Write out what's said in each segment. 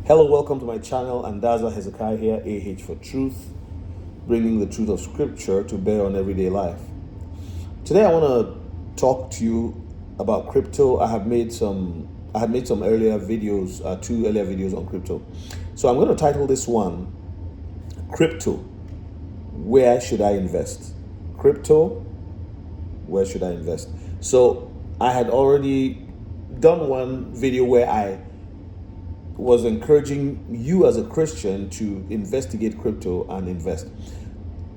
Hello, welcome to my channel. Andaza Hezekiah here, AH for Truth, bringing the truth of Scripture to bear on everyday life. Today, I want to talk to you about crypto. I had made some earlier videos, two earlier videos on crypto. So I'm going to title this one, Crypto, Where Should I Invest? Crypto, Where Should I Invest? So I had already done one video where I was encouraging you as a Christian to investigate crypto and invest.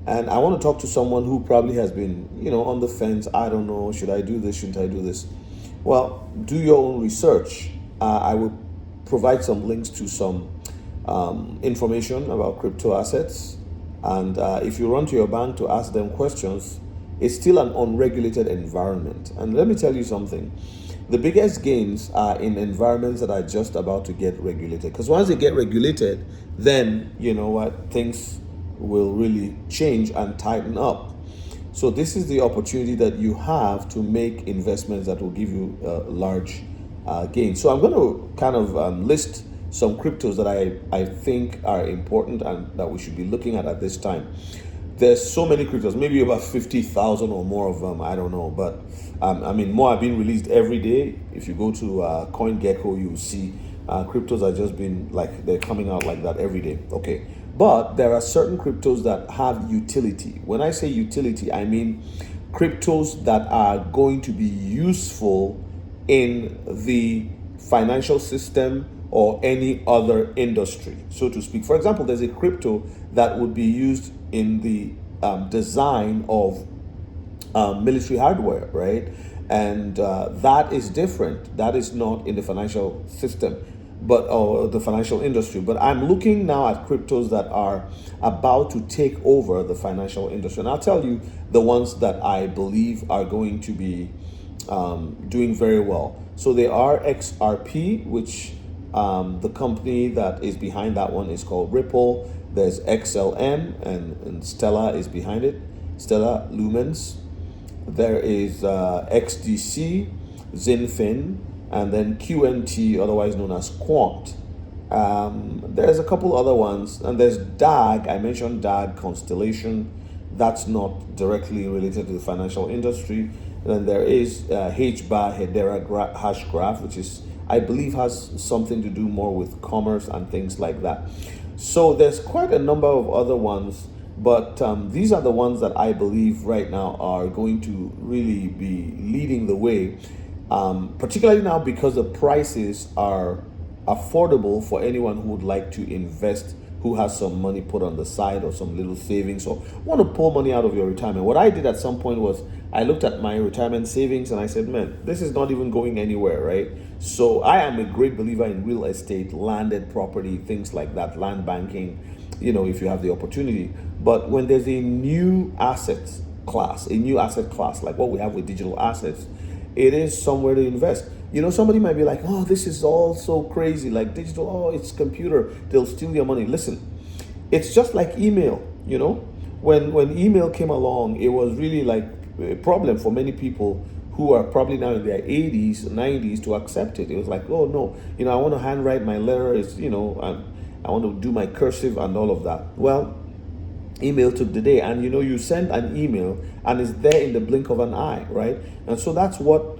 And I want to talk to someone who probably has been, on the fence. I don't know, should I do this? Shouldn't I do this? Well, do your own research. I will provide some links to some information about crypto assets. And if you run to your bank to ask them questions, it's still an unregulated environment. And let me tell you something. The biggest gains are in environments that are just about to get regulated. Because once they get regulated, then, things will really change and tighten up. So this is the opportunity that you have to make investments that will give you large gains. So I'm going to kind of list some cryptos that I think are important and that we should be looking at this time. There's so many cryptos, maybe about 50,000 or more of them, I don't know. But more are being released every day. If you go to CoinGecko, you'll see cryptos are just been like, they're coming out like that every day. Okay. But there are certain cryptos that have utility. When I say utility, I mean cryptos that are going to be useful in the financial system or any other industry, so to speak. For example, there's a crypto that would be used in the design of military hardware, right? And that is different. That is not in the financial system, or the financial industry. But I'm looking now at cryptos that are about to take over the financial industry. And I'll tell you the ones that I believe are going to be doing very well. So they are XRP, which the company that is behind that one is called Ripple. There's XLM and Stellar is behind it, Stellar Lumens. There is XDC, Zinfin, and then QNT, otherwise known as Quant. There's a couple other ones, and there's DAG. I mentioned DAG Constellation. That's not directly related to the financial industry. Then there is HBAR Hedera Hashgraph, which is, I believe, has something to do more with commerce and things like that. So there's quite a number of other ones, but these are the ones that I believe right now are going to really be leading the way, particularly now because the prices are affordable for anyone who would like to invest, who has some money put on the side or some little savings or want to pull money out of your retirement. What I did at some point was I looked at my retirement savings and I said, man, this is not even going anywhere, right? So I am a great believer in real estate, landed property, things like that, land banking, if you have the opportunity. But when there's a new asset class, like what we have with digital assets, it is somewhere to invest. Somebody might be like, oh, this is all so crazy, like digital, oh, it's computer, they'll steal your money. Listen, it's just like email. When email came along, it was really like a problem for many people who are probably now in their 80s, 90s to accept it. It was like, oh no, I want to handwrite my letter, I want to do my cursive and all of that. Well, email took the day, and you send an email and it's there in the blink of an eye, right? And so that's what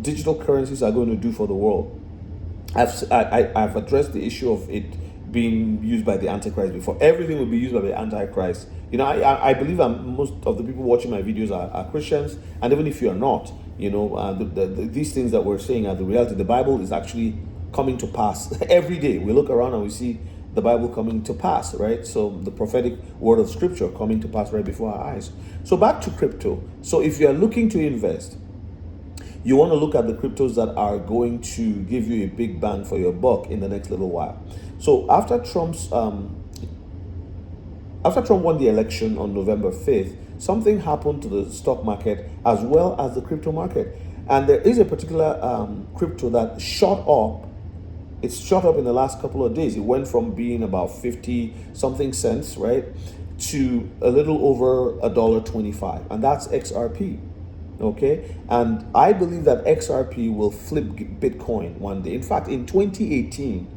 digital currencies are going to do for the world. I've addressed the issue of it being used by the Antichrist before. Everything will be used by the Antichrist. I believe most of the people watching my videos are Christians, and even if you are not, these things that we're saying are the reality. The Bible is actually coming to pass every day. We look around and we see the Bible coming to pass, right? So the prophetic word of Scripture coming to pass right before our eyes. So back to crypto. So if you are looking to invest, you want to look at the cryptos that are going to give you a big bang for your buck in the next little while. So after Trump won the election on November 5th, something happened to the stock market as well as the crypto market. And there is a particular crypto that shot up. It's shot up in the last couple of days. It went from being about 50 something cents, right, to a little over $1.25, and that's XRP. Okay, and I believe that XRP will flip Bitcoin one day. In fact, in 2018,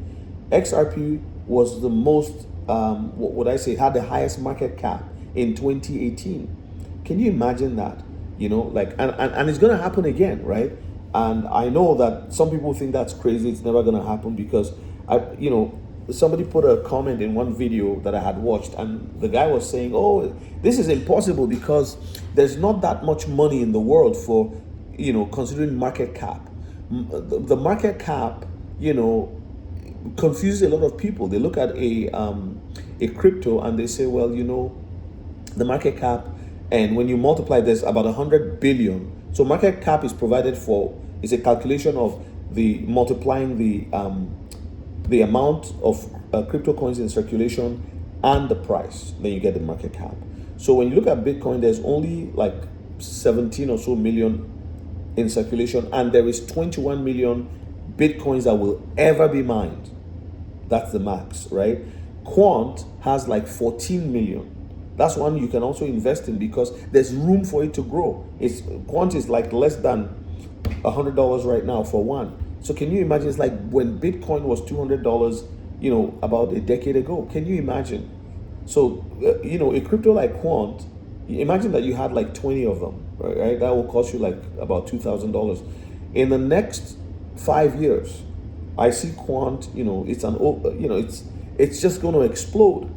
XRP was the most, what would I say, had the highest market cap in 2018. Can you imagine that? And it's going to happen again, right? And I know that some people think that's crazy. It's never going to happen because, somebody put a comment in one video that I had watched, and the guy was saying, oh, this is impossible because there's not that much money in the world for, considering market cap. The market cap, confuses a lot of people. They look at a crypto and they say, well, the market cap, and when you multiply this, about 100 billion. So market cap is provided for, is a calculation of the multiplying the amount of crypto coins in circulation and the price. Then you get the market cap. So when you look at Bitcoin, there's only like 17 or so million in circulation, and there is 21 million Bitcoins that will ever be mined. That's the max, right? Quant has like 14 million. That's one you can also invest in because there's room for it to grow. Quant is like less than $100 right now for one. So can you imagine? It's like when Bitcoin was $200, about a decade ago. Can you imagine? So, a crypto like Quant, imagine that you had like 20 of them, right? That will cost you like about $2,000. In the next 5 years, I see Quant, it's just going to explode.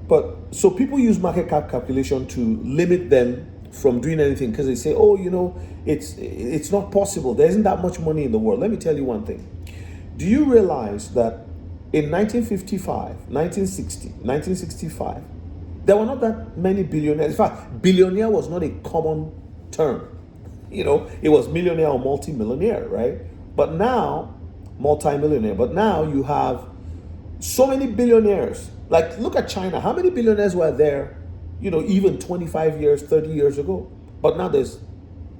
But so people use market cap calculation to limit them from doing anything because they say, oh, it's not possible. There isn't that much money in the world. Let me tell you one thing. Do you realize that in 1955, 1960, 1965, there were not that many billionaires. In fact, billionaire was not a common term. It was millionaire or multi-millionaire, right? But now, multi-millionaire. But now you have so many billionaires. Like, look at China. How many billionaires were there, even 25 years, 30 years ago? But now there's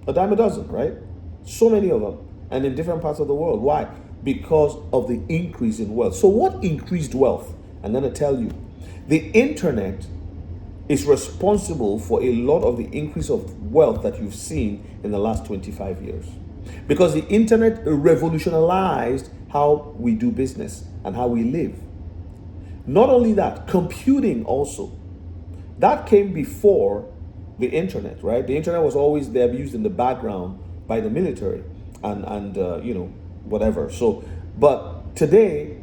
a dime a dozen, right? So many of them. And in different parts of the world. Why? Because of the increase in wealth. So what increased wealth? I'm going to tell you. The internet is responsible for a lot of the increase of wealth that you've seen in the last 25 years. Because the internet revolutionized how we do business and how we live. Not only that, computing also. That came before the internet, right? The internet was always there, used in the background by the military and whatever. So, but today,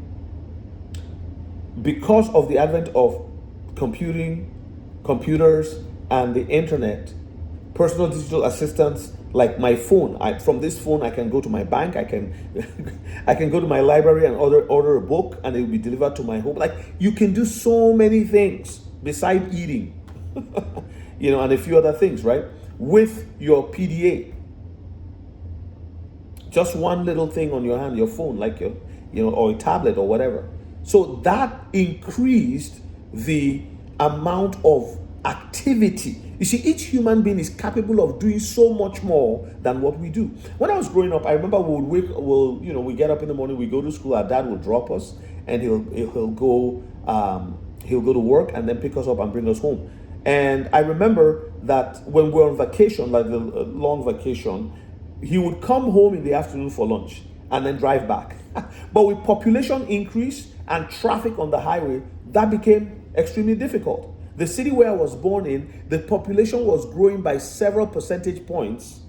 because of the advent of computers, and the internet, personal digital assistants like my phone. From this phone, I can go to my bank. I can, I can go to my library and order a book, and it will be delivered to my home. Like, you can do so many things besides eating, and a few other things, right? With your PDA, just one little thing on your hand, your phone, like your, or a tablet or whatever. So that increased the amount of activity. You see, each human being is capable of doing so much more than what we do. When I was growing up, I remember we get up in the morning, we go to school, our dad will drop us, and he'll go to work and then pick us up and bring us home. And I remember that when we're on vacation, like the long vacation, he would come home in the afternoon for lunch and then drive back. But with population increase and traffic on the highway, that became extremely difficult. The city where I was born in, the population was growing by several percentage points,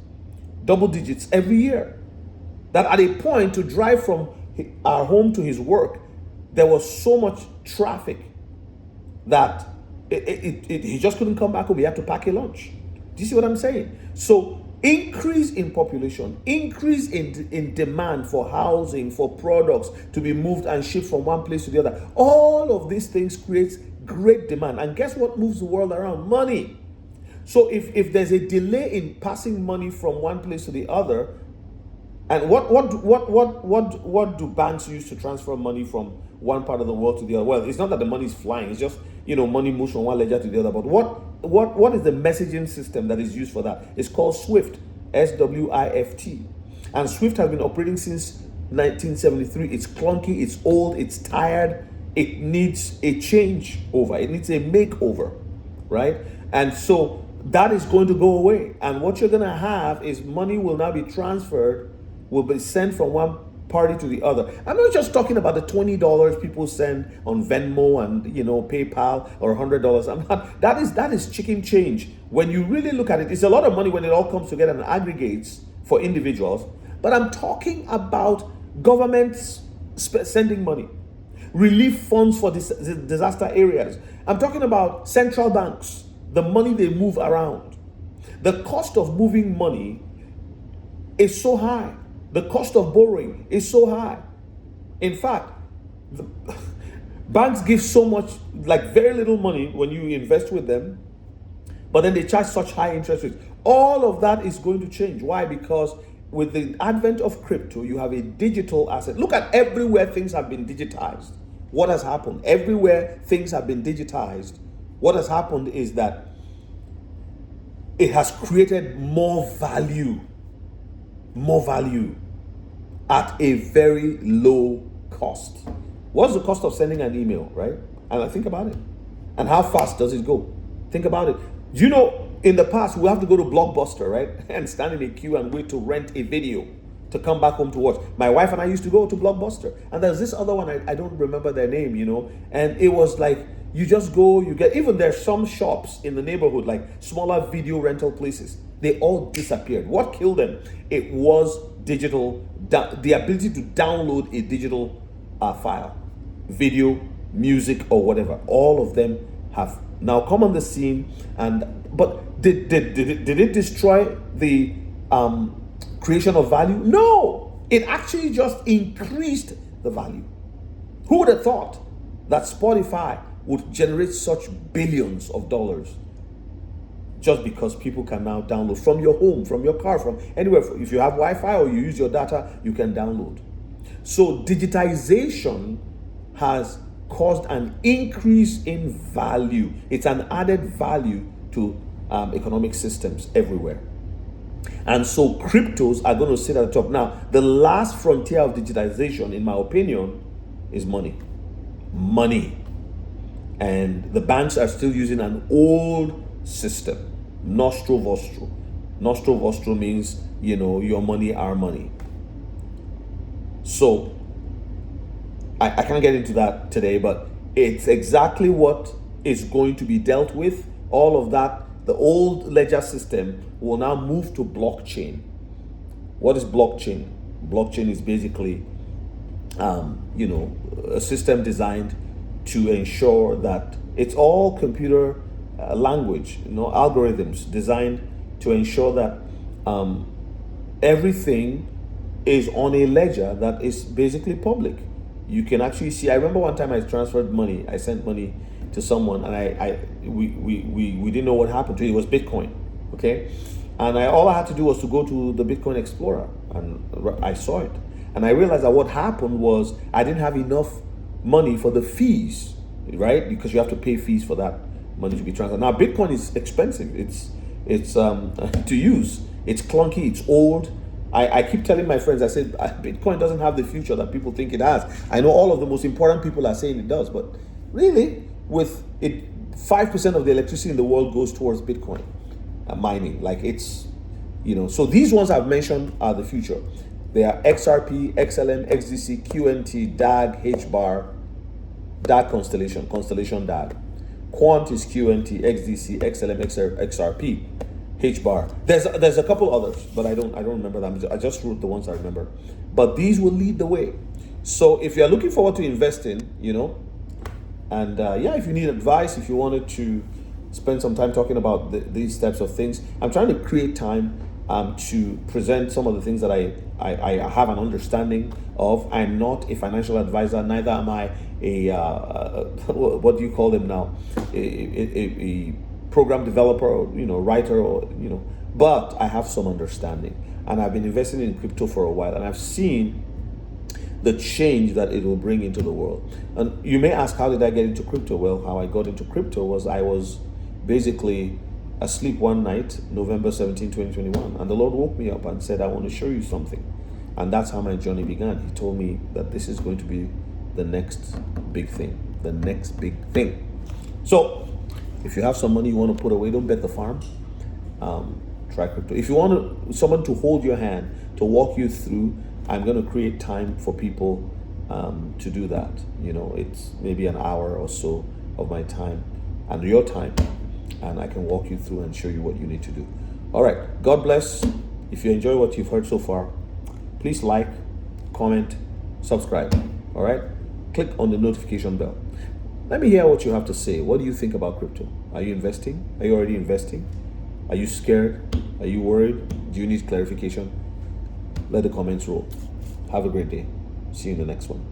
double digits every year. That at a point, to drive from our home to his work, there was so much traffic that he just couldn't come back home. He had to pack a lunch. Do you see what I'm saying? So increase in population, increase in demand for housing, for products to be moved and shipped from one place to the other. All of these things creates great demand. And guess what moves the world around? Money. So if there's a delay in passing money from one place to the other, and what do banks use to transfer money from one part of the world to the other? Well, it's not that the money is flying. It's just, money moves from one ledger to the other. But what is the messaging system that is used for that? It's called SWIFT, SWIFT. And SWIFT has been operating since 1973. It's clunky, it's old, it's tired. It needs a change over. It needs a makeover, right? And so that is going to go away. And what you're going to have is money will now be transferred, will be sent from one party to the other. I'm not just talking about the $20 people send on Venmo and PayPal, or $100. I'm not. That is chicken change. When you really look at it, it's a lot of money when it all comes together and aggregates for individuals. But I'm talking about governments sending money, relief funds for disaster areas. I'm talking about central banks, the money they move around. The cost of moving money is so high. The cost of borrowing is so high. In fact, the banks give so much, like very little money when you invest with them, but then they charge such high interest rates. All of that is going to change. Why? Because with the advent of crypto, you have a digital asset. Look at everywhere things have been digitized. What has happened? Everywhere things have been digitized, what has happened is that it has created more value at a very low cost. What's the cost of sending an email, right? And I think about it. And how fast does it go? Think about it. You know, in the past, we have to go to Blockbuster, right? And stand in a queue and wait to rent a video to come back home to watch. My wife and I used to go to Blockbuster. And there's this other one, I don't remember their name, and it was like, you just go, you get, even there's some shops in the neighborhood, like smaller video rental places. They all disappeared. What killed them? It was digital, the ability to download a digital file, video, music, or whatever. All of them have now come on the scene. But did it destroy the creation of value? No, it actually just increased the value. Who would have thought that Spotify would generate such billions of dollars just because people can now download from your home, from your car, from anywhere. If you have Wi-Fi or you use your data, you can download. So digitization has caused an increase in value. It's an added value to economic systems everywhere. And so cryptos are going to sit at the top. Now, the last frontier of digitization, in my opinion, is money. Money. And the banks are still using an old system, nostro vostro. Nostro vostro means, your money, our money. So, I can't get into that today, but it's exactly what is going to be dealt with. All of that, the old ledger system will now move to blockchain. What is blockchain? Blockchain is basically, a system designed to ensure that it's all computer language, algorithms designed to ensure that everything is on a ledger that is basically public. You can actually see. I remember one time I transferred money. I sent money to someone, and we didn't know what happened to it. It was Bitcoin, okay? And all I had to do was to go to the Bitcoin Explorer, and I saw it, and I realized that what happened was I didn't have enough money for the fees, right? Because you have to pay fees for that money to be transferred. Now Bitcoin is expensive. It's to use. It's clunky. It's old. I keep telling my friends, I said, Bitcoin doesn't have the future that people think it has. I know all of the most important people are saying it does, but really, with it, 5% of the electricity in the world goes towards Bitcoin mining. Like it's, so these ones I've mentioned are the future. They are XRP, XLM, XDC, QNT, DAG, HBAR, DAG Constellation DAG. Quant is QNT, XDC, XLM, XRP, HBAR. There's a couple others, but I don't remember them. I just wrote the ones I remember. But these will lead the way. So if you're looking forward to investing, and if you need advice, if you wanted to spend some time talking about these types of things, I'm trying to create time to present some of the things that I have an understanding of. I'm not a financial advisor, neither am I a what do you call them now? A program developer, or writer, or but I have some understanding, and I've been investing in crypto for a while, and I've seen the change that it will bring into the world. And you may ask, how did I get into crypto? Well, how I got into crypto was I was basically asleep one night, November 17, 2021, and the Lord woke me up and said, I want to show you something. And that's how my journey began. He told me that this is going to be the next big thing, So if you have some money you want to put away, don't bet the farm. Try crypto. If you want someone to hold your hand, to walk you through I'm going to create time for people to do that. It's maybe an hour or so of my time and your time, and I can walk you through and show you what you need to do. All right. God bless. If you enjoy what you've heard so far, please like, comment, subscribe. All right. Click on the notification bell. Let me hear what you have to say. What do you think about crypto? Are you investing? Are you already investing? Are you scared? Are you worried? Do you need clarification? Let the comments roll. Have a great day. See you in the next one.